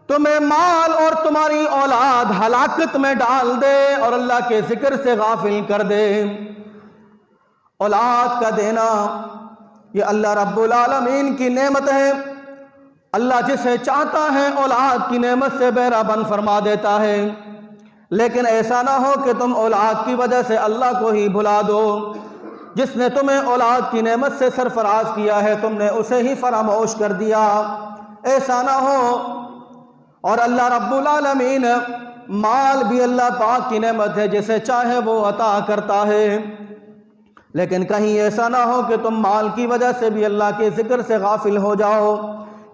تمہیں مال اور تمہاری اولاد ہلاکت میں ڈال دے اور اللہ کے ذکر سے غافل کر دے۔ اولاد کا دینا یہ اللہ رب العالمین کی نعمت ہے۔ اللہ جسے چاہتا ہے اولاد کی نعمت سے بہرہ بند فرما دیتا ہے، لیکن ایسا نہ ہو کہ تم اولاد کی وجہ سے اللہ کو ہی بھلا دو۔ جس نے تمہیں اولاد کی نعمت سے سرفراز کیا ہے تم نے اسے ہی فراموش کر دیا، ایسا نہ ہو۔ اور اللہ رب العالمین مال بھی اللہ پاک کی نعمت ہے، جسے چاہے وہ عطا کرتا ہے، لیکن کہیں ایسا نہ ہو کہ تم مال کی وجہ سے بھی اللہ کے ذکر سے غافل ہو جاؤ،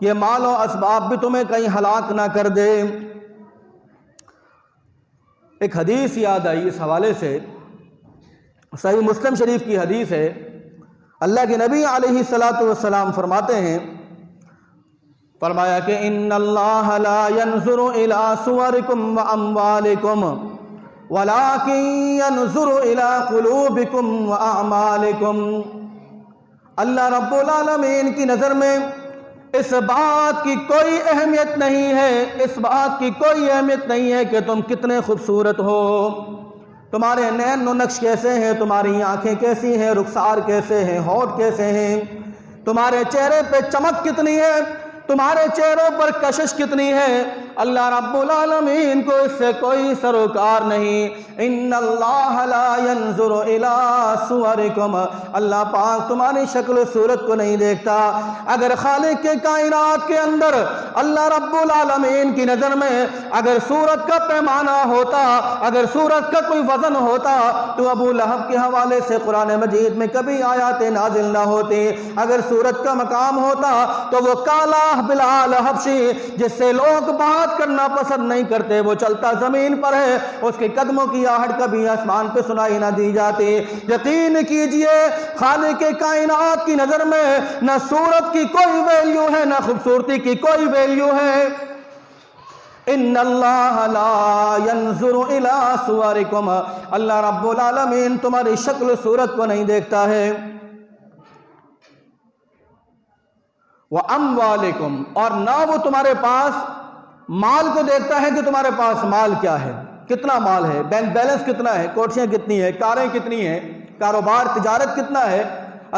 یہ مال و اسباب بھی تمہیں کہیں ہلاک نہ کر دے۔ ایک حدیث یاد آئی اس حوالے سے، صحیح مسلم شریف کی حدیث ہے۔ اللہ کے نبی علیہ الصلاۃ والسلام فرماتے ہیں، فرمایا کہ ان اللہ لا ينظر الى صورکم واموالکم ولكن ينظر الى قلوبکم واعمالکم۔ اللہ رب العالمین کی نظر میں اس بات کی کوئی اہمیت نہیں ہے، اس بات کی کوئی اہمیت نہیں ہے کہ تم کتنے خوبصورت ہو، تمہارے نین و نقش کیسے ہیں، تمہاری آنکھیں کیسی ہیں، رخسار کیسے ہیں، ہونٹ کیسے ہیں، تمہارے چہرے پہ چمک کتنی ہے، تمہارے چہروں پر کشش کتنی ہے۔ اللہ رب العالمین کو اس سے کوئی سروکار نہیں۔ ان اللہ لا ينظر الى صورکم، اللہ پاک تمہاری شکل و صورت کو نہیں دیکھتا۔ اگر خالق کے کائنات کے اندر اللہ رب العالمین کی نظر میں اگر صورت کا پیمانہ ہوتا، اگر صورت کا کوئی وزن ہوتا تو ابو لہب کے حوالے سے قرآن مجید میں کبھی آیات نازل نہ ہوتی۔ اگر صورت کا مقام ہوتا تو وہ کالا بلال حبشی جس سے لوگ بات کرنا پسند نہیں کرتے، وہ چلتا زمین پر ہے، اس کے قدموں کی آہٹ کبھی آسمان پہ سنائی نہ دی جاتی۔ یقین کیجئے خالق کائنات کی نظر میں نہ صورت کی کوئی ویلیو ہے، نہ خوبصورتی کی کوئی ویلیو ہے۔ ان اللہ لا ينظر الى صورکم، اللہ رب العالمین تمہاری شکل و صورت کو نہیں دیکھتا ہے۔ وَأَمْوَالِكُمْ، اور نہ وہ تمہارے پاس مال کو دیکھتا ہے کہ تمہارے پاس مال کیا ہے، کتنا مال ہے، بینک بیلنس کتنا ہے، کوٹھیاں کتنی ہیں، کاریں کتنی ہیں، کاروبار تجارت کتنا ہے،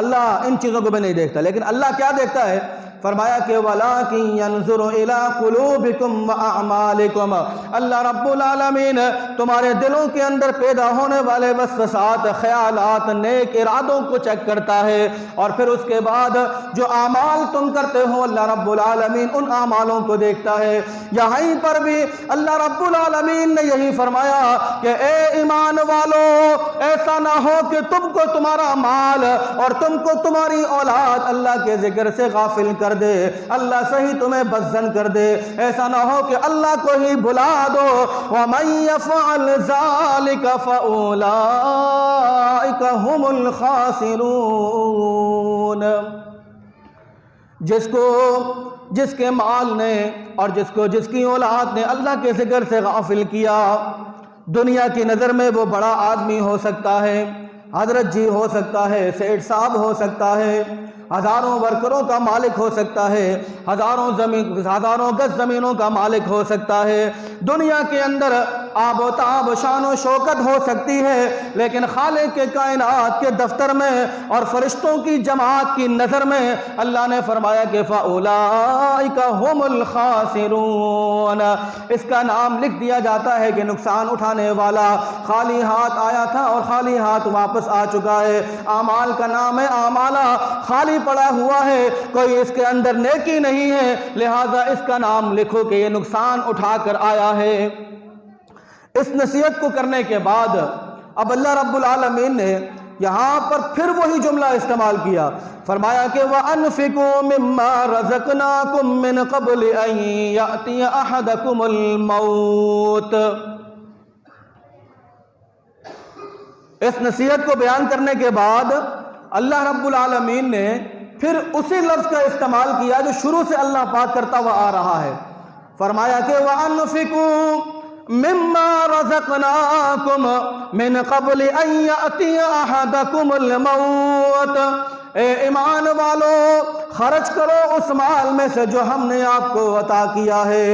اللہ ان چیزوں کو بھی نہیں دیکھتا۔ لیکن اللہ کیا دیکھتا ہے؟ فرمایا کہ وَلَٰكِن يَنظُرُ إِلَىٰ قُلُوبِكُمْ وَأَعْمَالِكُمْ، اللہ رب العالمین تمہارے دلوں کے اندر پیدا ہونے والے وسوسات، خیالات، نیک ارادوں کو چیک کرتا ہے، اور پھر اس کے بعد جو اعمال تم کرتے ہو اللہ رب العالمین ان اعمالوں کو دیکھتا ہے۔ یہیں پر بھی اللہ رب العالمین نے یہی فرمایا کہ اے ایمان والو، ایسا نہ ہو کہ تم کو تمہارا مال اور تم کو تمہاری اولاد اللہ کے ذکر سے غافل کر دے، اللہ صحیح تمہیں بدظن کر دے، ایسا نہ ہو کہ اللہ کو ہی بھلا دو۔ وَمَن يَفْعَلْ ذَلِكَ فَأُولَئِكَ هُمُ الْخَاسِرُونَ۔ جس کے مال نے اور جس کی اولاد نے اللہ کے ذکر سے غافل کیا، دنیا کی نظر میں وہ بڑا آدمی ہو سکتا ہے، حضرت جی ہو سکتا ہے، سیٹھ صاحب ہو سکتا ہے، ہزاروں ورکروں کا مالک ہو سکتا ہے، ہزاروں گز زمینوں کا مالک ہو سکتا ہے، دنیا کے اندر آب و تاب، شان و شوکت ہو سکتی ہے، لیکن خالق کے کائنات کے دفتر میں اور فرشتوں کی جماعت کی نظر میں اللہ نے فرمایا کہ فَأُولَئِكَ هُمُ الْخَاسِرُونَ، اس کا نام لکھ دیا جاتا ہے کہ نقصان اٹھانے والا، خالی ہاتھ آیا تھا اور خالی ہاتھ واپس آ چکا ہے۔ اعمال کا نام ہے اعمالہ، خالی پڑا ہوا ہے، کوئی اس کے اندر نیکی نہیں ہے، لہذا اس کا نام لکھو کہ یہ نقصان اٹھا کر آیا ہے۔ اس نصیحت کو کرنے کے بعد اب اللہ رب العالمین نے یہاں پر پھر وہی جملہ استعمال کیا، فرمایا کہ وَأَنفِقُوا مِمَّا رَزَقْنَاكُم مِّن قَبْلِ أَن يَأْتِيَ أَحَدَكُمُ الْمَوْتُ۔ اس نصیحت کو بیان کرنے کے بعد اللہ رب العالمین نے پھر اسی لفظ کا استعمال کیا جو شروع سے اللہ پاک کرتا ہوا آ رہا ہے، فرمایا کہ وَأَنفِقُوا مِمَّا رَزَقْنَاكُمْ مِن قَبْلِ أَن يَأْتِيَ أَحَدَكُمُ الْمَوْتُ، اے ایمان والو خرچ کرو اس مال میں سے جو ہم نے آپ کو عطا کیا ہے۔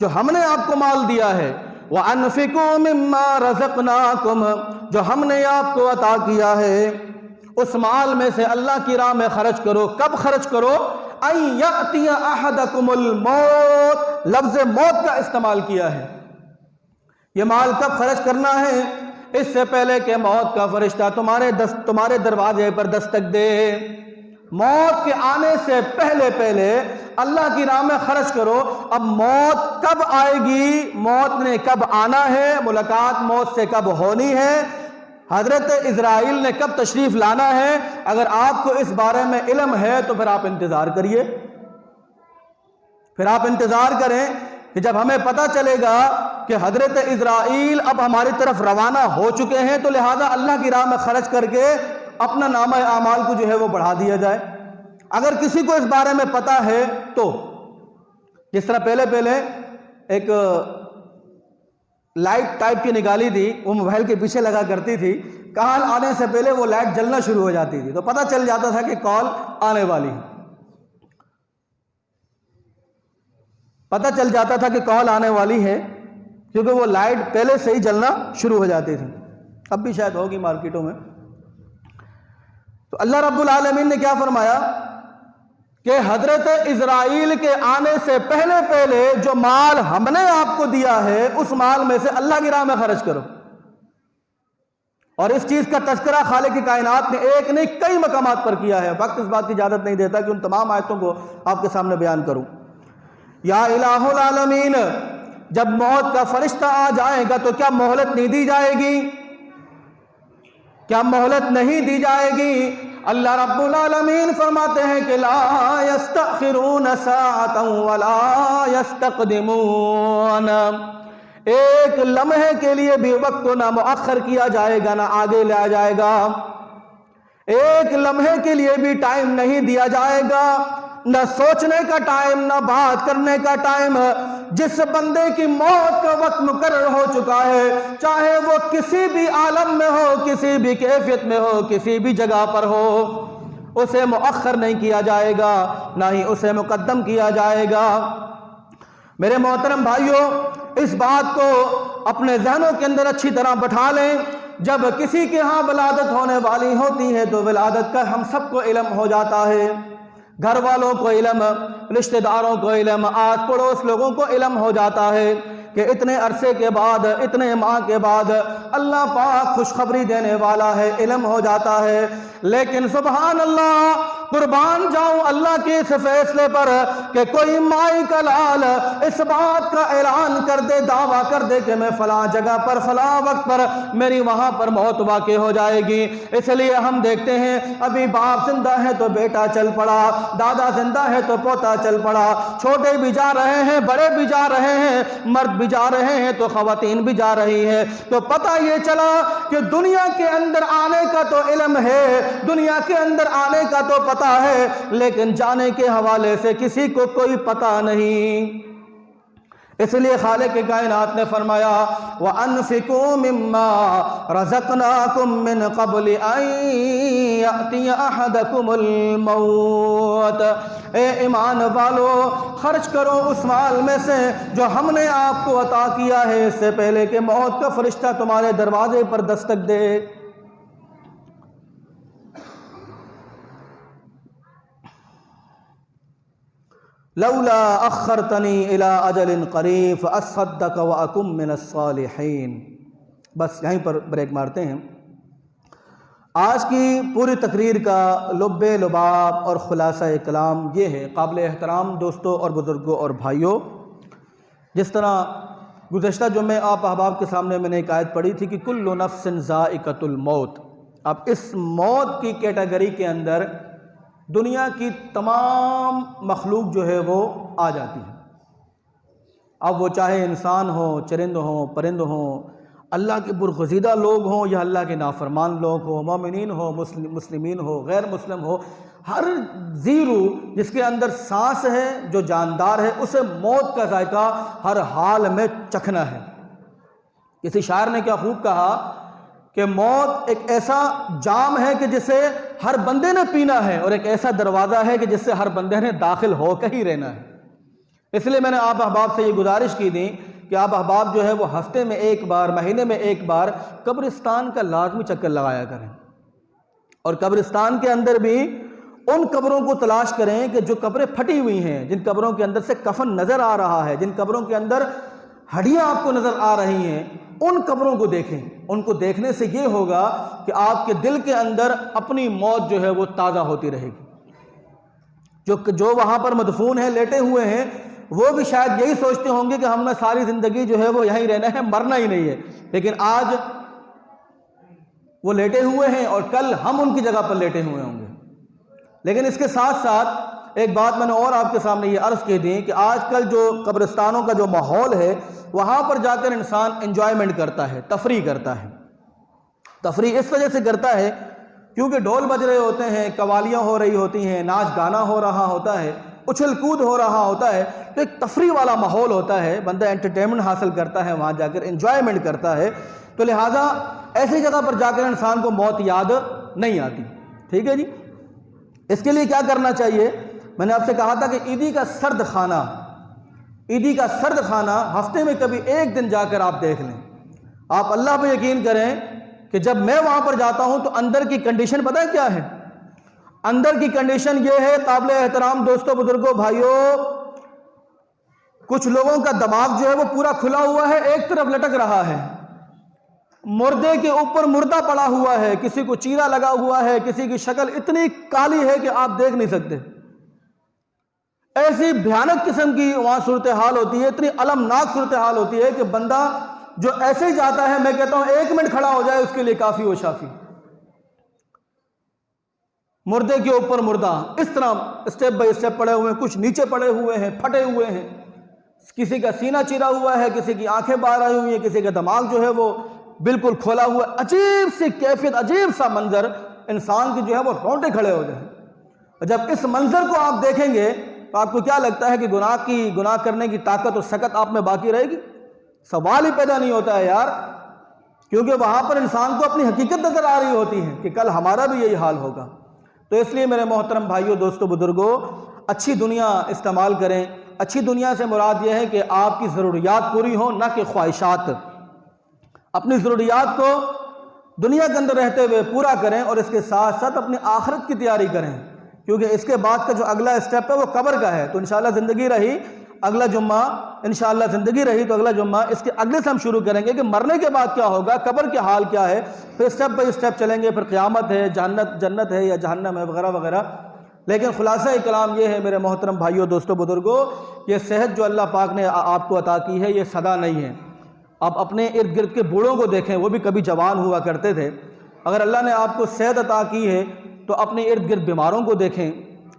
جو ہم نے آپ کو مال دیا ہے، وَأَنفِقُوا مِمَّا رَزَقْنَاكُمْ، جو ہم نے آپ کو عطا کیا ہے اس مال میں سے اللہ کی راہ میں خرچ کرو۔ کب خرچ کرو؟ أَن يَأْتِيَ أَحَدَكُمُ الْمَوْتُ، لفظ موت کا استعمال کیا ہے۔ یہ مال کب خرچ کرنا ہے؟ اس سے پہلے کہ موت کا فرشتہ تمہارے دروازے پر دستک دے۔ موت کے آنے سے پہلے اللہ کی راہ میں خرچ کرو۔ اب موت کب آئے گی، موت نے کب آنا ہے، ملاقات موت سے کب ہونی ہے، حضرت اسرائیل نے کب تشریف لانا ہے، اگر آپ کو اس بارے میں علم ہے تو پھر آپ انتظار کریے، پھر آپ انتظار کریں کہ جب ہمیں پتہ چلے گا کہ حضرت اسرائیل اب ہماری طرف روانہ ہو چکے ہیں تو لہٰذا اللہ کی راہ میں خرچ کر کے اپنا نامہ اعمال کو جو ہے وہ بڑھا دیا جائے۔ اگر کسی کو اس بارے میں پتہ ہے تو جس طرح پہلے ایک لائٹ ٹائپ کی نکالی تھی، وہ موبائل کے پیچھے لگا کرتی تھی، کال آنے سے پہلے وہ لائٹ جلنا شروع ہو جاتی تھی تو پتہ چل جاتا تھا کہ کال آنے والی ہے، پتہ چل جاتا تھا کہ کال آنے والی ہے، کیونکہ وہ لائٹ پہلے سے ہی جلنا شروع ہو جاتی تھی۔ اب بھی شاید ہوگی مارکیٹوں میں۔ تو اللہ رب العالمین نے کیا فرمایا کہ حضرت اسرائیل کے آنے سے پہلے جو مال ہم نے آپ کو دیا ہے اس مال میں سے اللہ کی راہ میں خرچ کرو۔ اور اس چیز کا تذکرہ خالق کائنات نے ایک نہیں کئی مقامات پر کیا ہے، وقت اس بات کی اجازت نہیں دیتا کہ ان تمام آیتوں کو آپ کے سامنے بیان کروں۔ یا الہ العالمین، جب موت کا فرشتہ آ جائے گا تو کیا مہلت نہیں دی جائے گی؟ کیا مہلت نہیں دی جائے گی؟ اللہ رب العالمین فرماتے ہیں کہ لا یستأخرون ساعتا ولا یستقدمون، ایک لمحے کے لیے بھی وقت کو نہ مؤخر کیا جائے گا نہ آگے لایا جائے گا، ایک لمحے کے لیے بھی ٹائم نہیں دیا جائے گا، نہ سوچنے کا ٹائم نہ بات کرنے کا ٹائم۔ جس بندے کی موت کا وقت مقرر ہو چکا ہے، چاہے وہ کسی بھی عالم میں ہو، کسی بھی کیفیت میں ہو، کسی بھی جگہ پر ہو، اسے مؤخر نہیں کیا جائے گا نہ ہی اسے مقدم کیا جائے گا۔ میرے محترم بھائیوں، اس بات کو اپنے ذہنوں کے اندر اچھی طرح بٹھا لیں، جب کسی کے ہاں ولادت ہونے والی ہوتی ہے تو ولادت کا ہم سب کو علم ہو جاتا ہے، گھر والوں کو علم، رشتہ داروں کو علم، آس پڑوس لوگوں کو علم ہو جاتا ہے کہ اتنے عرصے کے بعد، اتنے ماہ کے بعد اللہ پاک خوشخبری دینے والا ہے، علم ہو جاتا ہے۔ لیکن سبحان اللہ، قربان جاؤں اللہ کے اس فیصلے پر کہ کوئی مائی کا لال اس بات کا اعلان کر دے، دعویٰ کر دے کہ میں فلاں جگہ پر فلاں وقت پر میری وہاں پر موت واقع ہو جائے گی۔ اس لیے ہم دیکھتے ہیں ابھی باپ زندہ ہے تو بیٹا چل پڑا، دادا زندہ ہے تو پوتا چل پڑا، چھوٹے بھی جا رہے ہیں، بڑے بھی جا رہے ہیں، مرد بھی جا رہے ہیں تو خواتین بھی جا رہی ہے۔ تو پتہ یہ چلا کہ دنیا کے اندر آنے کا تو علم ہے، دنیا کے اندر آنے کا تو پتہ ہے، لیکن جانے کے حوالے سے کسی کو کوئی پتہ نہیں۔ اس لیے خالق کائنات نے فرمایا وَأَنفِقُوا مِمَّا رَزَقْنَاكُم مِّن قَبْلِ أَن يَأْتِيَ أَحَدَكُمُ الْمَوْتُ، اے ایمان والو خرچ کرو اس مال میں سے جو ہم نے آپ کو عطا کیا ہے اس سے پہلے کہ موت کا فرشتہ تمہارے دروازے پر دستک دے۔ لولا اخرتنی الی اجل قریب فاصدق واکن من الصالحین۔ بس یہیں پر بریک مارتے ہیں۔ آج کی پوری تقریر کا لب لباب اور خلاصہ کلام یہ ہے، قابل احترام دوستوں اور بزرگوں اور بھائیوں، جس طرح گزشتہ جمعے آپ احباب کے سامنے میں نے ایک آیت پڑھی تھی کہ کل نفس ذائقۃ الموت، اب اس موت کی کیٹیگری کے اندر دنیا کی تمام مخلوق جو ہے وہ آ جاتی ہے، اب وہ چاہے انسان ہوں، چرند ہوں، پرند ہوں، اللہ کے برگزیدہ لوگ ہوں یا اللہ کے نافرمان لوگ ہوں، مومنین ہو، مسلمین ہو، غیر مسلم ہو، ہر زیرو جس کے اندر سانس ہے، جو جاندار ہے، اسے موت کا ذائقہ ہر حال میں چکھنا ہے۔ کسی شاعر نے کیا خوب کہا کہ موت ایک ایسا جام ہے کہ جسے ہر بندے نے پینا ہے، اور ایک ایسا دروازہ ہے کہ جس سے ہر بندے نے داخل ہو کے ہی رہنا ہے۔ اس لیے میں نے آپ احباب سے یہ گزارش کی تھی کہ آپ احباب جو ہے وہ ہفتے میں ایک بار، مہینے میں ایک بار قبرستان کا لازمی چکر لگایا کریں، اور قبرستان کے اندر بھی ان قبروں کو تلاش کریں کہ جو قبریں پھٹی ہوئی ہیں، جن قبروں کے اندر سے کفن نظر آ رہا ہے، جن قبروں کے اندر ہڈیاں آپ کو نظر آ رہی ہیں، ان قبروں کو دیکھیں۔ ان کو دیکھنے سے یہ ہوگا کہ آپ کے دل کے اندر اپنی موت جو ہے وہ تازہ ہوتی رہے گی۔ جو وہاں پر مدفون ہیں، لیٹے ہوئے ہیں، وہ بھی شاید یہی سوچتے ہوں گے کہ ہم نے ساری زندگی جو ہے وہ یہیں رہنا ہے، مرنا ہی نہیں ہے، لیکن آج وہ لیٹے ہوئے ہیں اور کل ہم ان کی جگہ پر لیٹے ہوئے ہوں گے۔ لیکن اس کے ساتھ ساتھ ایک بات میں نے اور آپ کے سامنے یہ عرض کی تھی کہ آج کل جو قبرستانوں کا جو ماحول ہے، وہاں پر جا کر انسان انجوائمنٹ کرتا ہے، تفریح کرتا ہے۔ تفریح اس وجہ سے کرتا ہے کیونکہ ڈھول بج رہے ہوتے ہیں، قوالیاں ہو رہی ہوتی ہیں، ناچ گانا ہو رہا ہوتا ہے، اچھل کود ہو رہا ہوتا ہے، تو ایک تفریح والا ماحول ہوتا ہے، بندہ انٹرٹینمنٹ حاصل کرتا ہے، وہاں جا کر انجوائمنٹ کرتا ہے، تو لہٰذا ایسی جگہ پر جا کر انسان کو موت یاد نہیں آتی۔ ٹھیک ہے جی، اس کے لیے کیا کرنا چاہیے؟ میں نے آپ سے کہا تھا کہ عیدی کا سرد خانہ ہفتے میں کبھی ایک دن جا کر آپ دیکھ لیں۔ آپ اللہ پہ یقین کریں کہ جب میں وہاں پر جاتا ہوں تو اندر کی کنڈیشن پتہ ہے کیا ہے؟ اندر کی کنڈیشن یہ ہے، قابل احترام دوستوں، بزرگوں، بھائیوں، کچھ لوگوں کا دماغ جو ہے وہ پورا کھلا ہوا ہے، ایک طرف لٹک رہا ہے، مردے کے اوپر مردہ پڑا ہوا ہے، کسی کو چیرا لگا ہوا ہے، کسی کی شکل اتنی کالی ہے کہ آپ دیکھ نہیں سکتے۔ ایسی بھیانک قسم کی وہاں صورتحال ہوتی ہے، اتنی المناک صورتحال ہوتی ہے کہ بندہ جو ایسے ہی جاتا ہے، میں کہتا ہوں 1 منٹ کھڑا ہو جائے اس کے لیے کافی و شافی۔ مردے کے اوپر مردہ اس طرح اسٹیپ بائی اسٹیپ پڑے ہوئے ہیں، کچھ نیچے پڑے ہوئے ہیں، پھٹے ہوئے ہیں، کسی کا سینہ چیرا ہوا ہے، کسی کی آنکھیں باہر آئی ہوئی ہیں، کسی کا دماغ جو ہے وہ بالکل کھولا ہوا ہے۔ عجیب سی کیفیت، عجیب سا منظر، انسان کی جو ہے وہ رونٹے کھڑے ہو جائیں۔ اور جب اس منظر کو آپ دیکھیں گے تو آپ کو کیا لگتا ہے کہ گناہ کرنے کی طاقت اور سکت آپ میں باقی رہے گی؟ سوال ہی پیدا نہیں ہوتا ہے یار، کیونکہ وہاں پر انسان کو اپنی حقیقت نظر آ رہی ہوتی ہے کہ کل ہمارا بھی یہی حال ہوگا۔ تو اس لیے میرے محترم بھائیوں، دوستوں، بزرگوں، اچھی دنیا استعمال کریں۔ اچھی دنیا سے مراد یہ ہے کہ آپ کی ضروریات پوری ہوں، نہ کہ خواہشات۔ اپنی ضروریات کو دنیا کے اندر رہتے ہوئے پورا کریں، اور اس کے ساتھ ساتھ اپنی آخرت کی تیاری کریں، کیونکہ اس کے بعد کا جو اگلا اسٹیپ ہے وہ قبر کا ہے۔ تو انشاءاللہ زندگی رہی اگلا جمعہ، انشاءاللہ زندگی رہی تو اگلا جمعہ اس کے اگلے سے ہم شروع کریں گے کہ مرنے کے بعد کیا ہوگا، قبر کے حال کیا ہے، پھر اسٹیپ بائی اسٹیپ چلیں گے، پھر قیامت ہے، جنت ہے یا جہنم ہے، وغیرہ وغیرہ۔ لیکن خلاصہ کلام یہ ہے میرے محترم بھائیوں، دوستوں، بزرگوں، یہ صحت جو اللہ پاک نے آپ کو عطا کی ہے یہ سدا نہیں ہے۔ آپ اپنے ارد گرد کے بوڑھوں کو دیکھیں، وہ بھی کبھی جوان ہوا کرتے تھے۔ اگر اللہ نے آپ کو صحت عطا کی ہے تو اپنے ارد گرد بیماروں کو دیکھیں،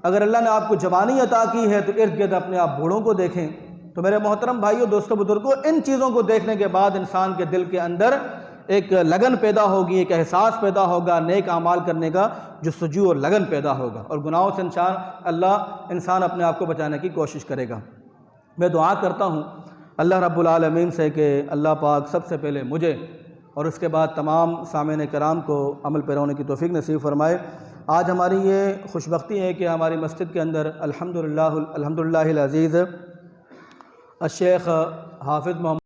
اگر اللہ نے آپ کو جوانی عطا کی ہے تو ارد گرد اپنے آپ بوڑھوں کو دیکھیں۔ تو میرے محترم بھائیوں، دوستوں، بزرگوں، ان چیزوں کو دیکھنے کے بعد انسان کے دل کے اندر ایک لگن پیدا ہوگی، ایک احساس پیدا ہوگا، نیک اعمال کرنے کا جستجو اور لگن پیدا ہوگا، اور گناہوں سے انسان اپنے آپ کو بچانے کی کوشش کرے گا۔ میں دعا کرتا ہوں اللہ رب العالمین سے کہ اللہ پاک سب سے پہلے مجھے اور اس کے بعد تمام سامعین کرام کو عمل پیرانے کی توفیق نصیب فرمائے۔ آج ہماری یہ خوشبختی ہے کہ ہماری مسجد کے اندر الحمدللہ العزیز الشیخ حافظ محمد